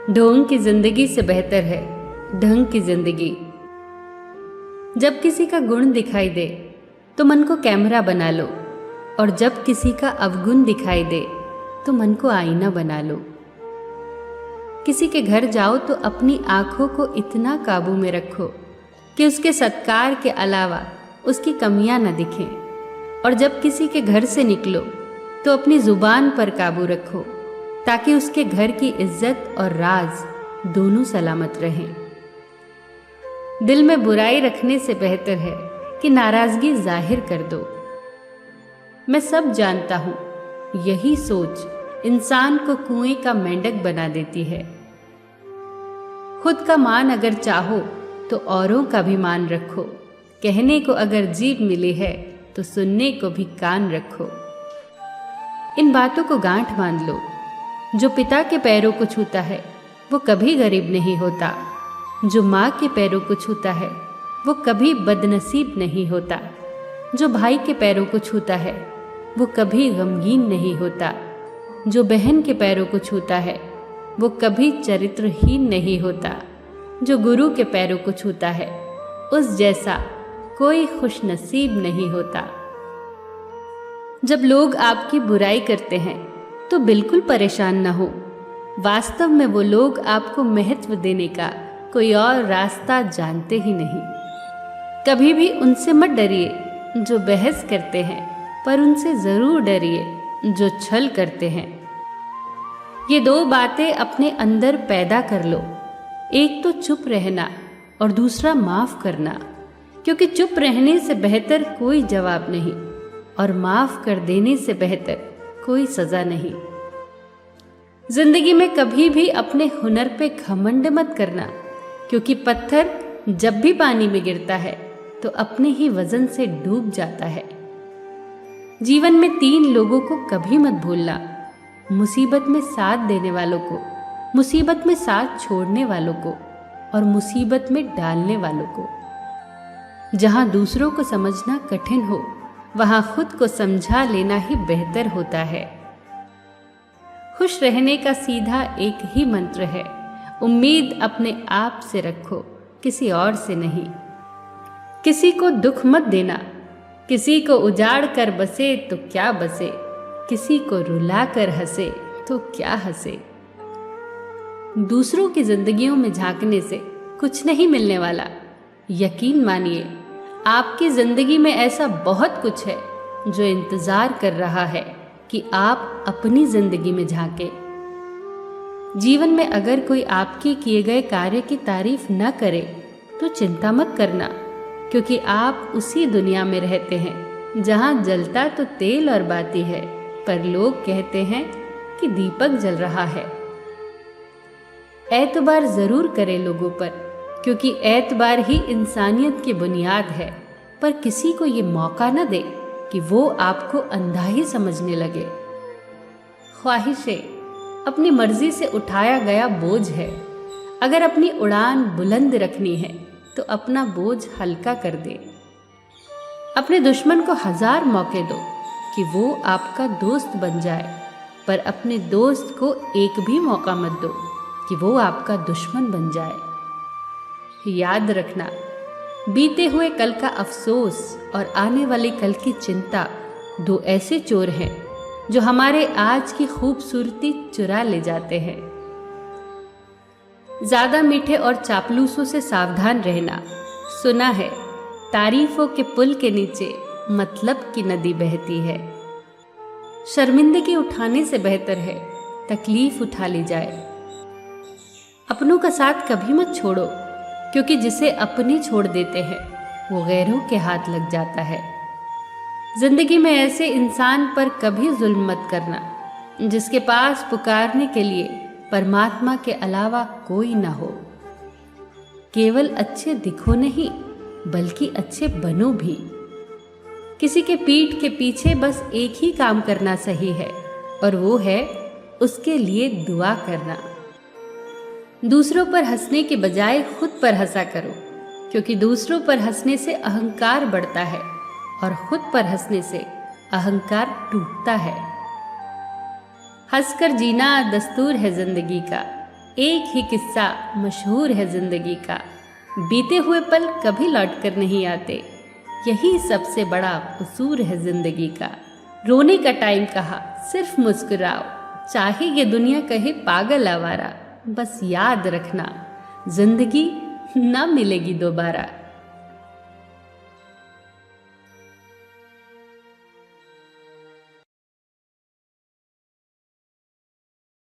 ढोंग की जिंदगी से बेहतर है ढंग की जिंदगी। जब किसी का गुण दिखाई दे तो मन को कैमरा बना लो, और जब किसी का अवगुण दिखाई दे तो मन को आईना बना लो। किसी के घर जाओ तो अपनी आंखों को इतना काबू में रखो कि उसके सत्कार के अलावा उसकी कमियां न दिखें, और जब किसी के घर से निकलो तो अपनी जुबान पर काबू रखो ताकि उसके घर की इज्जत और राज दोनों सलामत रहें। दिल में बुराई रखने से बेहतर है कि नाराजगी जाहिर कर दो। मैं सब जानता हूं, यही सोच इंसान को कुएं का मेंढक बना देती है। खुद का मान अगर चाहो तो औरों का भी मान रखो। कहने को अगर जीभ मिली है तो सुनने को भी कान रखो। इन बातों को गांठ बांध लो। जो पिता के पैरों को छूता है वो कभी गरीब नहीं होता। जो माँ के पैरों को छूता है वो कभी बदनसीब नहीं होता। जो भाई के पैरों को छूता है वो कभी गमगीन नहीं होता। जो बहन के पैरों को छूता है वो कभी चरित्रहीन नहीं होता। जो गुरु के पैरों को छूता है उस जैसा कोई खुशनसीब नहीं होता। जब लोग आपकी बुराई करते हैं तो बिल्कुल परेशान न हो। वास्तव में वो लोग आपको महत्व देने का कोई और रास्ता जानते ही नहीं। कभी भी उनसे मत डरिए जो बहस करते हैं, पर उनसे जरूर डरिए जो छल करते हैं। ये दो बातें अपने अंदर पैदा कर लो, एक तो चुप रहना और दूसरा माफ करना, क्योंकि चुप रहने से बेहतर कोई जवाब नहीं और माफ कर देने से बेहतर कोई सजा नहीं। जिंदगी में कभी भी अपने हुनर पे घमंड मत करना, क्योंकि पत्थर जब भी पानी में गिरता है तो अपने ही वजन से डूब जाता है। जीवन में 3 लोगों को कभी मत भूलना, मुसीबत में साथ देने वालों को, मुसीबत में साथ छोड़ने वालों को और मुसीबत में डालने वालों को। जहां दूसरों को समझना कठिन हो वहां खुद को समझा लेना ही बेहतर होता है। खुश रहने का सीधा एक ही मंत्र है, उम्मीद अपने आप से रखो, किसी और से नहीं। किसी को दुख मत देना, किसी को उजाड़ कर बसे तो क्या बसे, किसी को रुला कर हंसे तो क्या हंसे। दूसरों की जिंदगियों में झांकने से कुछ नहीं मिलने वाला। यकीन मानिए, आपकी जिंदगी में ऐसा बहुत कुछ है जो इंतजार कर रहा है कि आप अपनी जिंदगी में झांके। जीवन में अगर कोई आपके किए गए कार्य की तारीफ न करे तो चिंता मत करना, क्योंकि आप उसी दुनिया में रहते हैं जहां जलता तो तेल और बाती है, पर लोग कहते हैं कि दीपक जल रहा है। एतबार जरूर करें लोगों पर, क्योंकि एतबार ही इंसानियत की बुनियाद है, पर किसी को ये मौका न दे कि वो आपको अंधा ही समझने लगे। ख्वाहिशें अपनी मर्जी से उठाया गया बोझ है। अगर अपनी उड़ान बुलंद रखनी है तो अपना बोझ हल्का कर दे। अपने दुश्मन को 1000 मौके दो कि वो आपका दोस्त बन जाए, पर अपने दोस्त को एक भी मौका मत दो कि वो आपका दुश्मन बन जाए। याद रखना, बीते हुए कल का अफसोस और आने वाले कल की चिंता 2 ऐसे चोर हैं जो हमारे आज की खूबसूरती चुरा ले जाते हैं। ज्यादा मीठे और चापलूसों से सावधान रहना। सुना है तारीफों के पुल के नीचे मतलब की नदी बहती है। शर्मिंदगी उठाने से बेहतर है तकलीफ उठा ली जाए। अपनों का साथ कभी मत छोड़ो, क्योंकि जिसे अपने छोड़ देते हैं वो गैरों के हाथ लग जाता है। जिंदगी में ऐसे इंसान पर कभी जुल्म मत करना जिसके पास पुकारने के लिए परमात्मा के अलावा कोई ना हो। केवल अच्छे दिखो नहीं, बल्कि अच्छे बनो भी। किसी के पीठ के पीछे बस एक ही काम करना सही है, और वो है उसके लिए दुआ करना। दूसरों पर हंसने के बजाय खुद पर हंसा करो, क्योंकि दूसरों पर हंसने से अहंकार बढ़ता है और खुद पर हंसने से अहंकार टूटता है। हंसकर जीना दस्तूर है जिंदगी का, एक ही किस्सा मशहूर है जिंदगी का, बीते हुए पल कभी लौट कर नहीं आते, यही सबसे बड़ा कसूर है जिंदगी का। रोने का टाइम कहा, सिर्फ मुस्कुराओ, चाहे ये दुनिया कहे पागल आवारा, बस याद रखना जिंदगी ना मिलेगी दोबारा।